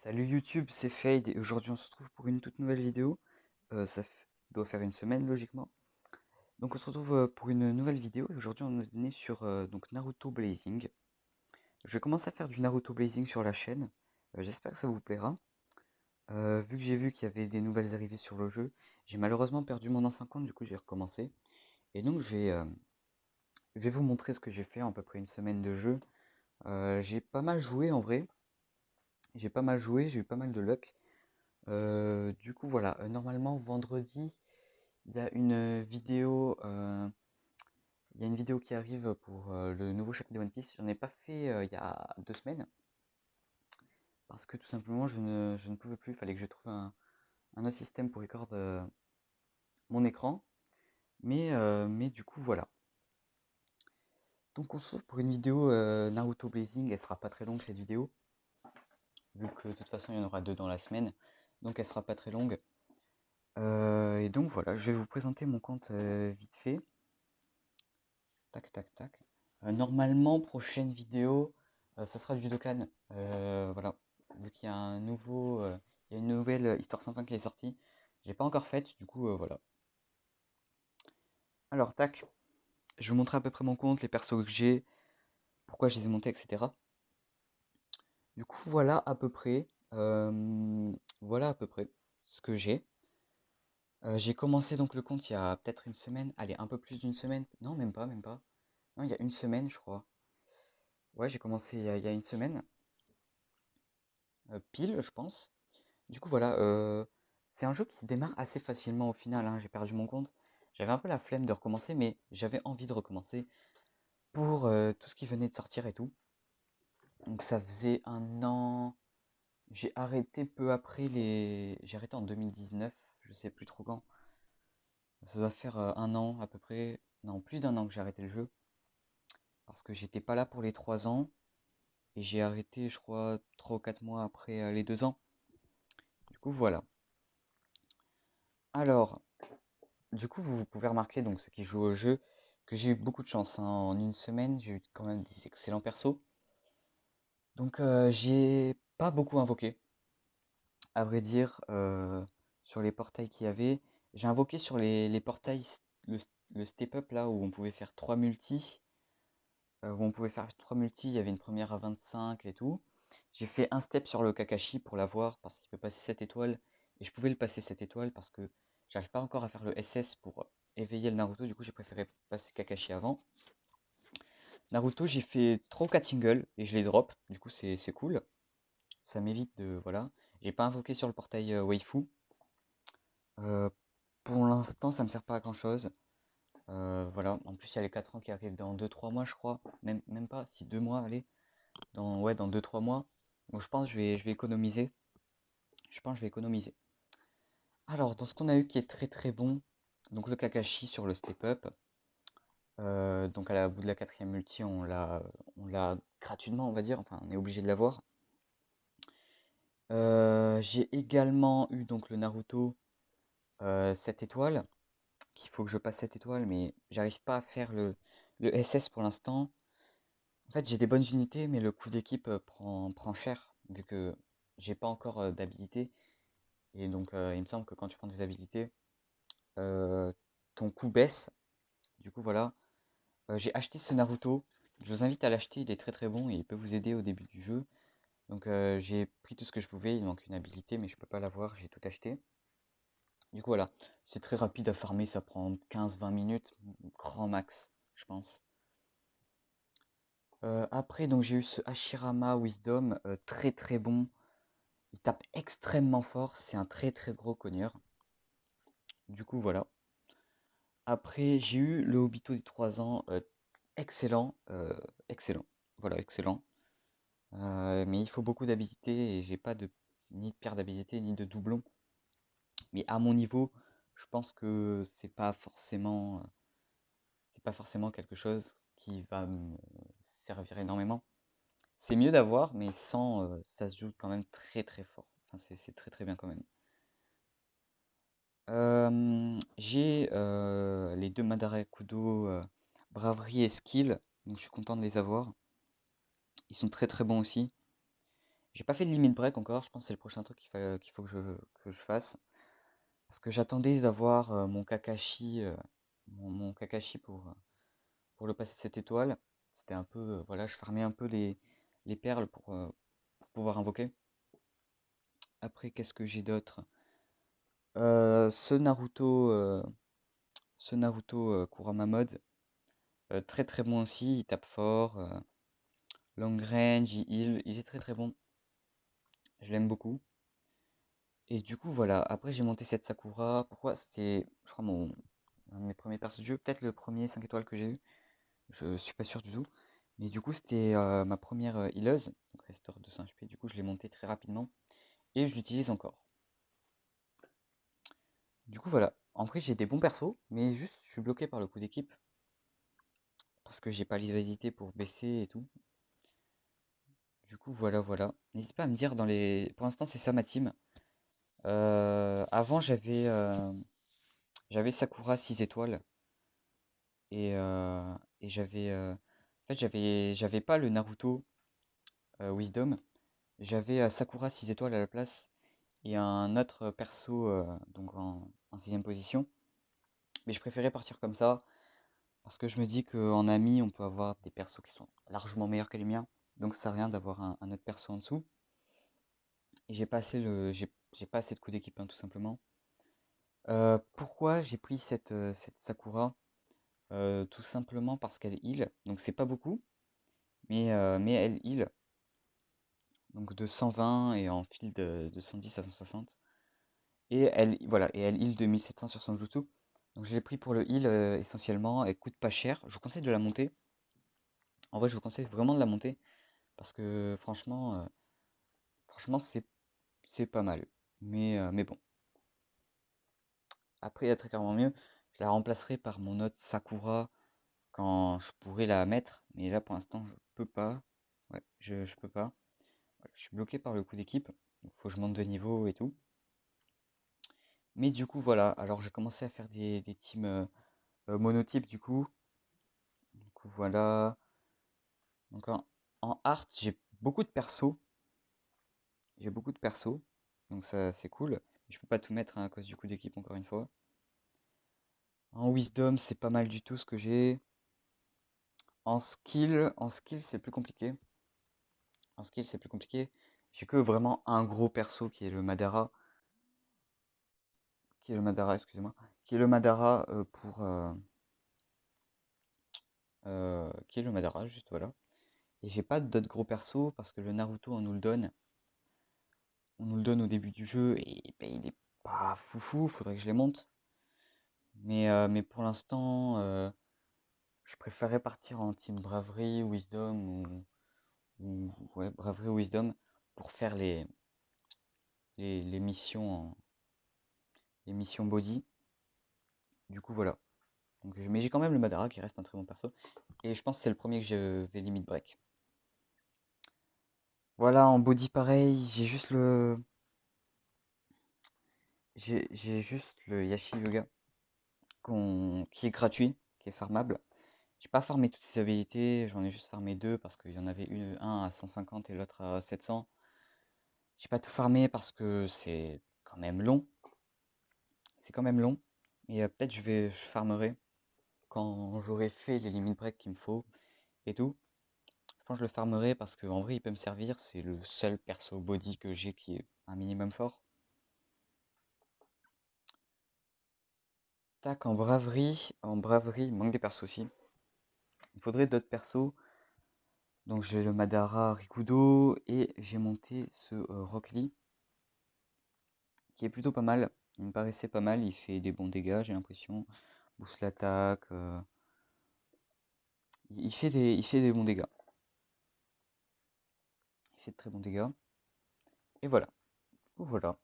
Salut YouTube, c'est Fade et aujourd'hui on se retrouve pour une toute nouvelle vidéo. Doit faire une semaine logiquement. Donc on se retrouve pour une nouvelle vidéo et aujourd'hui on est venu sur donc Naruto Blazing. Je vais commencer à faire du Naruto Blazing sur la chaîne. J'espère que ça vous plaira. Vu que j'ai vu qu'il y avait des nouvelles arrivées sur le jeu, j'ai malheureusement perdu mon ancien compte, du coup j'ai recommencé. Et donc je vais vous montrer ce que j'ai fait en à peu près une semaine de jeu. J'ai pas mal joué en vrai. J'ai pas mal joué, j'ai eu pas mal de luck. Du coup, voilà, normalement, vendredi, il y a une vidéo, il y a une vidéo qui arrive pour le nouveau chapitre de One Piece. J'en ai pas fait il y a 2 semaines parce que tout simplement, je ne pouvais plus. Il fallait que je trouve un autre système pour record mon écran. Mais du coup, voilà. Donc, on se retrouve pour une vidéo Naruto Blazing. Elle sera pas très longue cette vidéo, vu que de toute façon, il y en aura deux dans la semaine. Donc, elle sera pas très longue. Et donc, voilà, je vais vous présenter mon compte vite fait. Tac, tac, tac. Normalement, prochaine vidéo, ça sera du Dokkan. Voilà. Vu qu'il y a il y a une nouvelle Histoire sans fin qui est sortie. J'ai pas encore faite, du coup, voilà. Alors, tac. Je vais vous montrer à peu près mon compte, les persos que j'ai, pourquoi je les ai montés, etc. Du coup, voilà à peu près ce que j'ai. J'ai commencé donc le compte il y a peut-être une semaine. Allez, un peu plus d'une semaine. Non, même pas, même pas. Non, il y a une semaine, je crois. Ouais, j'ai commencé il y a une semaine. Pile, je pense. Du coup, voilà, c'est un jeu qui se démarre assez facilement au final, hein. J'ai perdu mon compte. J'avais un peu la flemme de recommencer, mais j'avais envie de recommencer pour tout ce qui venait de sortir et tout. Donc ça faisait un an. J'ai arrêté peu après les. J'ai arrêté en 2019, je sais plus trop quand. Ça doit faire un an à peu près. Non, plus d'un an que j'ai arrêté le jeu. Parce que j'étais pas là pour les 3 ans. Et j'ai arrêté, je crois, 3 ou 4 mois après les 2 ans. Du coup, voilà. Alors, du coup, vous pouvez remarquer, donc ceux qui jouent au jeu, que j'ai eu beaucoup de chance, hein. En une semaine, j'ai eu quand même des excellents persos. Donc, j'ai pas beaucoup invoqué, à vrai dire, sur les portails qu'il y avait. J'ai invoqué sur les portails, le, le step up là, où on pouvait faire 3 multis. Où on pouvait faire 3 multis, il y avait une première à 25 et tout. J'ai fait un step sur le Kakashi pour l'avoir, parce qu'il peut passer 7 étoiles. Et je pouvais le passer 7 étoiles parce que j'arrive pas encore à faire le SS pour éveiller le Naruto. Du coup, j'ai préféré passer Kakashi avant. Naruto, j'ai fait trop 4 singles et je les drop. Du coup, c'est cool. Ça m'évite de. Voilà. J'ai pas invoqué sur le portail Waifu. Euh, pour l'instant, ça me sert pas à grand chose. Voilà. En plus, il y a les 4 ans qui arrivent dans 2-3 mois, je crois. Même pas, si 2 mois, allez. Ouais, dans 2-3 mois. Donc, je pense que je vais économiser. Je pense que je vais économiser. Alors, dans ce qu'on a eu qui est très très bon, donc le Kakashi sur le step up. Donc à la bout de la quatrième multi, on l'a gratuitement, on va dire. Enfin, on est obligé de l'avoir. J'ai également eu donc le Naruto 7 étoiles, qu'il faut que je passe 7 étoiles, mais j'arrive pas à faire le SS pour l'instant. En fait, j'ai des bonnes unités, mais le coût d'équipe prend cher, vu que j'ai pas encore d'habilité. Et donc, il me semble que quand tu prends des habilités, euh, ton coût baisse. Du coup, voilà. J'ai acheté ce Naruto. Je vous invite à l'acheter, il est très très bon et il peut vous aider au début du jeu. Donc j'ai pris tout ce que je pouvais, il manque une habilité mais je peux pas l'avoir, j'ai tout acheté. Du coup voilà, c'est très rapide à farmer, ça prend 15-20 minutes, grand max, je pense. Après donc j'ai eu ce Hashirama Wisdom, très très bon. Il tape extrêmement fort, c'est un très très gros cogneur. Du coup voilà. Après j'ai eu le Obito des 3 ans, excellent, excellent. Voilà, excellent. Mais il faut beaucoup d'habilité et j'ai pas ni de pierre d'habilité ni de doublon. Mais à mon niveau, je pense que c'est pas forcément quelque chose qui va me servir énormément. C'est mieux d'avoir, mais sans, ça se joue quand même très très fort. Enfin, c'est très très bien quand même. J'ai les deux Madara Kudo, Braverie et Skill, donc je suis content de les avoir. Ils sont très très bons aussi. J'ai pas fait de limit break encore, je pense que c'est le prochain truc qu'il faut que je fasse. Parce que j'attendais d'avoir mon Kakashi, mon Kakashi pour le passer de cette étoile. C'était un peu, voilà, je farmais un peu les perles pour pouvoir invoquer. Après, qu'est-ce que j'ai d'autre? Ce Naruto, Kurama mode, très très bon aussi, il tape fort, long range, il est très très bon, je l'aime beaucoup. Et du coup, voilà, après j'ai monté cette Sakura, pourquoi? C'était, je crois, un de mes premiers persos de jeu, peut-être le premier 5 étoiles que j'ai eu, je suis pas sûr du tout. Mais du coup, c'était ma première healeuse, donc restore 200 HP, du coup je l'ai montée très rapidement, et je l'utilise encore. Du coup, voilà, en vrai j'ai des bons persos, mais juste je suis bloqué par le coup d'équipe, parce que j'ai pas l'habilité pour baisser et tout. Du coup, voilà, voilà. N'hésite pas à me dire dans les... Pour l'instant, c'est ça ma team. Avant, j'avais Sakura 6 étoiles. Et, euh, et j'avais... En fait, j'avais pas le Naruto Wisdom. J'avais Sakura 6 étoiles à la place. Et un autre perso donc en 6ème position. Mais je préférais partir comme ça. Parce que je me dis qu'en ami, on peut avoir des persos qui sont largement meilleurs que les miens. Donc ça sert à rien d'avoir un autre perso en dessous. Et j'ai pas assez de coups d'équipe, hein, tout simplement. Pourquoi j'ai pris cette Sakura? Tout simplement parce qu'elle heal. Donc c'est pas beaucoup, mais elle heal. Donc de 120 et en fil de 110 à 160. Et elle heal de 1700 sur son jutsu. Donc je l'ai pris pour le heal essentiellement. Elle coûte pas cher. Je vous conseille de la monter. En vrai, je vous conseille vraiment de la monter. Parce que franchement c'est pas mal. Mais bon. Après, il y a très clairement mieux. Je la remplacerai par mon autre Sakura quand je pourrais la mettre, mais là pour l'instant je peux pas. Ouais, je peux pas. Voilà, je suis bloqué par le coup d'équipe, il faut que je monte de niveau et tout. Mais du coup voilà, alors j'ai commencé à faire des teams monotypes du coup. Du coup voilà. Donc en art j'ai beaucoup de persos. J'ai beaucoup de persos. Donc ça c'est cool. Je peux pas tout mettre hein, à cause du coup d'équipe encore une fois. En wisdom c'est pas mal du tout ce que j'ai. En skill c'est plus compliqué. En skill, c'est plus compliqué. J'ai que vraiment un gros perso qui est le Madara. Qui est le Madara, excusez-moi. Qui est le Madara qui est le Madara, juste voilà. Et j'ai pas d'autres gros persos parce que le Naruto, on nous le donne. On nous le donne au début du jeu et ben, il est pas foufou, faudrait que je les monte. Mais pour l'instant, je préférerais partir en team braverie, wisdom ouais, braverie ou wisdom pour faire les missions les missions body. Du coup, voilà. Donc, mais j'ai quand même le Madara qui reste un très bon perso. Et je pense que c'est le premier que je vais limit break. Voilà, en body pareil, j'ai juste le Yashi Yoga qui est gratuit, qui est farmable. J'ai pas farmé toutes ses habilités, j'en ai juste farmé deux parce qu'il y en avait un à 150 et l'autre à 700. J'ai pas tout farmé parce que c'est quand même long. C'est quand même long. Et peut-être je farmerai quand j'aurai fait les limit break qu'il me faut et tout. Je pense que je le farmerai parce qu'en vrai il peut me servir, c'est le seul perso body que j'ai qui est un minimum fort. Tac, en braverie, il manque des persos aussi. Il faudrait d'autres persos. Donc j'ai le Madara Rikudo et j'ai monté ce Rock Lee qui est plutôt pas mal. Il me paraissait pas mal, il fait des bons dégâts, j'ai l'impression. Boost l'attaque. Il fait des bons dégâts. Il fait de très bons dégâts. Et voilà. Voilà.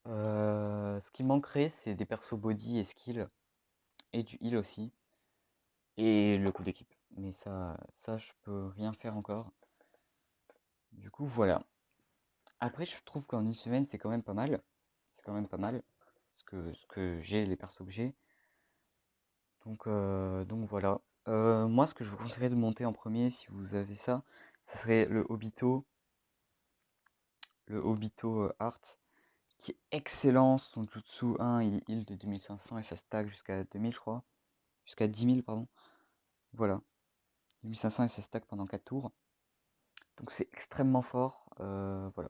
Ce qui manquerait, c'est des persos body et skill. Et du heal aussi. Et le coup d'équipe. Mais ça, je peux rien faire encore. Du coup, voilà. Après, je trouve qu'en une semaine, c'est quand même pas mal. C'est quand même pas mal. Ce que j'ai, les persos que j'ai. Donc voilà. Moi, ce que je vous conseillerais de monter en premier, si vous avez ça, ce serait le Obito. le Obito Art, qui est excellent. Son Jutsu 1, il heal de 2500 et ça stack jusqu'à 2000, je crois. Jusqu'à 10 000, pardon. Voilà. 2500 et ça stack pendant 4 tours. Donc c'est extrêmement fort. Voilà.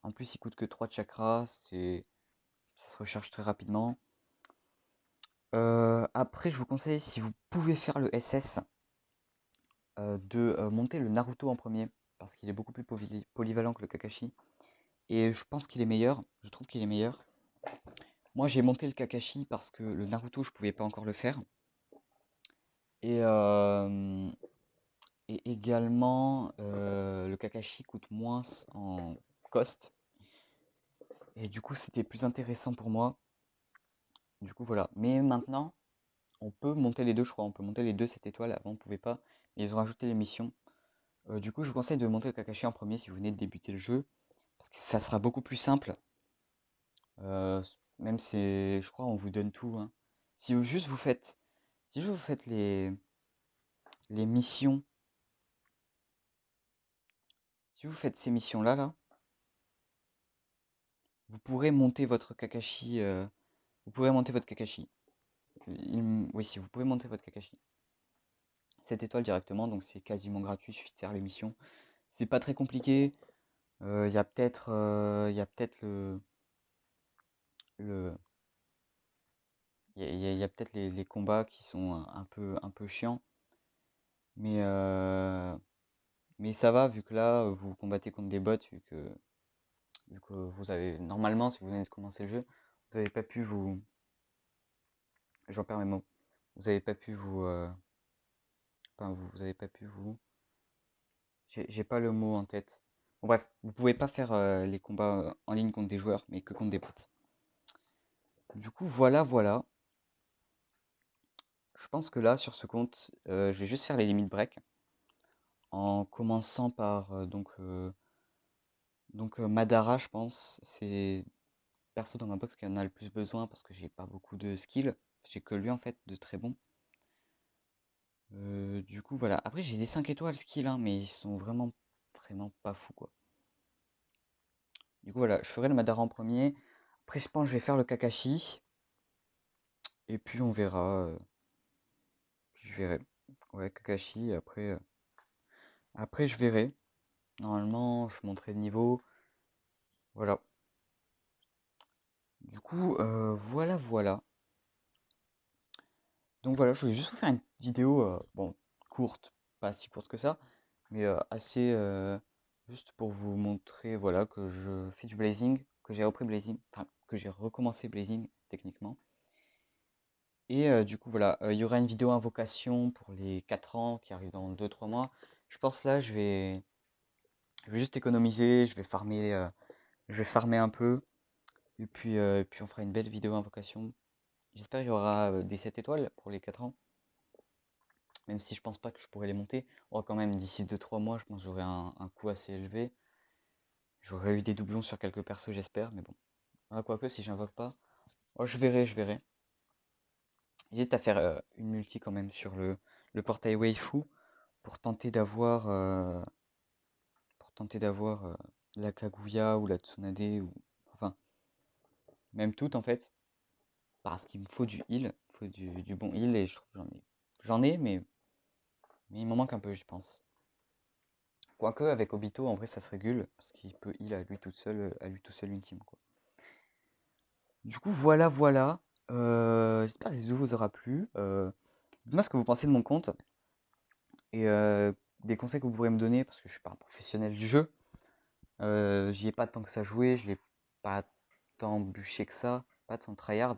En plus, il coûte que 3 chakras. Ça se recharge très rapidement. Après, je vous conseille, si vous pouvez faire le SS, de monter le Naruto en premier. Parce qu'il est beaucoup plus polyvalent que le Kakashi. Et je pense qu'il est meilleur. Je trouve qu'il est meilleur. Moi, j'ai monté le Kakashi parce que le Naruto, je pouvais pas encore le faire. Et, euh, et également, le Kakashi coûte moins en cost. Et du coup, c'était plus intéressant pour moi. Du coup, voilà. Mais maintenant, on peut monter les deux, je crois. On peut monter les deux cette étoile. Avant, on pouvait pas. Mais ils ont rajouté les missions. Du coup, je vous conseille de monter le Kakashi en premier si vous venez de débuter le jeu. Parce que ça sera beaucoup plus simple. Euh, Même si, je crois, on vous donne tout, hein. Si vous, juste vous faites, si juste vous faites les missions, si vous faites ces missions-là, là, vous pourrez monter votre Kakashi. Vous pourrez monter votre Kakashi. Oui, si vous pouvez monter votre Kakashi. Cette étoile directement, donc c'est quasiment gratuit, il suffit de faire les missions. C'est pas très compliqué. Il y a peut-être le, il y a peut-être les combats qui sont un peu chiants, mais mais ça va vu que là vous combattez contre des bots vu que vous avez normalement si vous venez de commencer le jeu, vous n'avez pas pu vous, j'en perds mes mots, vous n'avez pas pu vous, enfin vous avez pas pu vous, j'ai pas le mot en tête. Bon, bref, vous pouvez pas faire les combats en ligne contre des joueurs, mais que contre des bots. Du coup, voilà, voilà. Je pense que là, sur ce compte, je vais juste faire les limites break en commençant par Madara, je pense. C'est perso dans ma box qui en a le plus besoin parce que j'ai pas beaucoup de skills. J'ai que lui en fait de très bon. Du coup, voilà. Après, j'ai des 5 étoiles skill, hein, mais ils sont vraiment, vraiment pas fous quoi. Du coup, voilà, je ferai le Madara en premier. Après, je pense que je vais faire le Kakashi. Et puis, on verra. Puis je verrai. Ouais, Kakashi. Après, je verrai. Normalement, je monterai le niveau. Voilà. Du coup, voilà, voilà. Donc voilà, je voulais juste vous faire une vidéo, bon, courte, pas si courte que ça, mais assez juste pour vous montrer, voilà, que je fais du blazing, que j'ai repris blazing, enfin, que j'ai recommencé blazing techniquement. Et du coup, voilà, il y aura une vidéo invocation pour les 4 ans qui arrive dans 2-3 mois. Je pense là, je vais juste économiser, je vais farmer un peu, et puis on fera une belle vidéo invocation. J'espère qu'il y aura des 7 étoiles pour les 4 ans. Même si je pense pas que je pourrais les monter. Bon, quand même, d'ici 2-3 mois, je pense que j'aurai un coût assez élevé. J'aurais eu des doublons sur quelques persos, j'espère, mais bon. Ah, quoique, si j'invoque pas. Oh, je verrai, je verrai. J'hésite à faire une multi quand même sur le portail Waifu pour tenter d'avoir la Kaguya ou la Tsunade ou enfin même toutes en fait parce qu'il me faut du heal, il faut du bon heal et je trouve que j'en ai mais il m'en manque un peu je pense. Quoique avec Obito en vrai ça se régule parce qu'il peut heal à lui tout seul une team quoi. Du coup voilà voilà. J'espère que cette vidéo vous aura plu. Dites-moi ce que vous pensez de mon compte et des conseils que vous pourrez me donner parce que je suis pas un professionnel du jeu. J'y ai pas tant que ça joué, je l'ai pas tant bûché que ça, pas tant tryhard.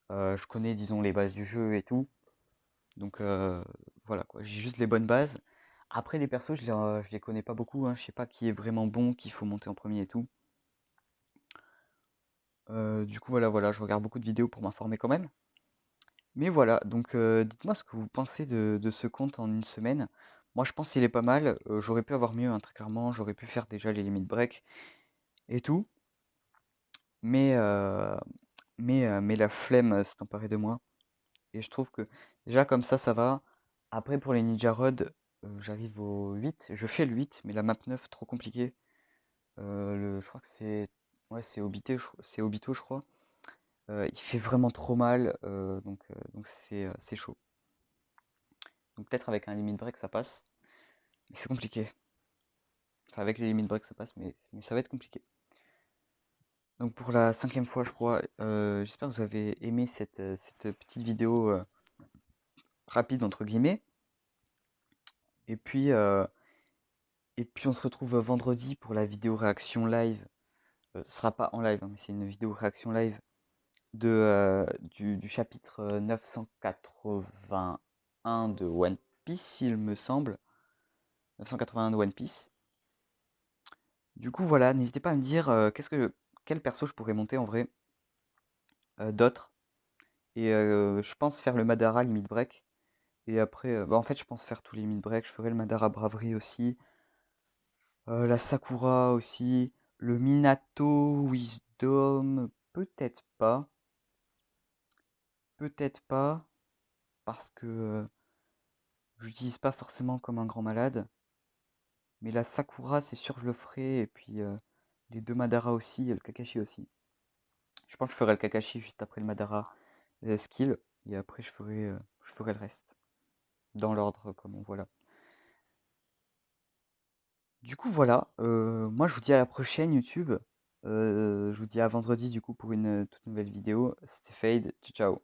Je connais disons les bases du jeu et tout. Donc voilà quoi, j'ai juste les bonnes bases. Après les persos, je les connais pas beaucoup, hein. Je sais pas qui est vraiment bon, qu'il faut monter en premier et tout. Du coup voilà voilà, je regarde beaucoup de vidéos pour m'informer quand même. Mais voilà, donc dites-moi ce que vous pensez de ce compte en une semaine. Moi je pense qu'il est pas mal. J'aurais pu avoir mieux, hein, très clairement. J'aurais pu faire déjà les limites break et tout. Mais, mais la flemme s'est emparée de moi. Et je trouve que déjà comme ça va. Après pour les Ninja Road, j'arrive au 8. Je fais le 8, mais la map 9 trop compliqué. je crois que c'est ouais, c'est Obito, je crois. Il fait vraiment trop mal, donc c'est chaud. Donc peut-être avec un limit break ça passe, mais c'est compliqué. Enfin avec les limit break ça passe, mais ça va être compliqué. Donc pour la 5e fois, je crois, j'espère que vous avez aimé cette petite vidéo rapide entre guillemets. Et puis, euh, et puis on se retrouve vendredi pour la vidéo réaction live. Ce sera pas en live, hein, mais c'est une vidéo réaction live du chapitre 981 de One Piece, il me semble. 981 de One Piece. Du coup, voilà, n'hésitez pas à me dire quel perso je pourrais monter en vrai, d'autres. Et je pense faire le Madara limit break. Et après, bah en fait, je pense faire tous les limit break. Je ferai le Madara bravery aussi, la Sakura aussi, le Minato Wisdom, peut-être pas, parce que je l'utilise pas forcément comme un grand malade. Mais la Sakura, c'est sûr, je le ferai. Et puis les deux Madara aussi, et le Kakashi aussi. Je pense que je ferai le Kakashi juste après le Madara skill. Et après, je ferai le reste. Dans l'ordre, comme on voit là. Du coup, voilà. Moi, je vous dis à la prochaine YouTube. Je vous dis à vendredi, du coup, pour une toute nouvelle vidéo. C'était Fade. Ciao, ciao.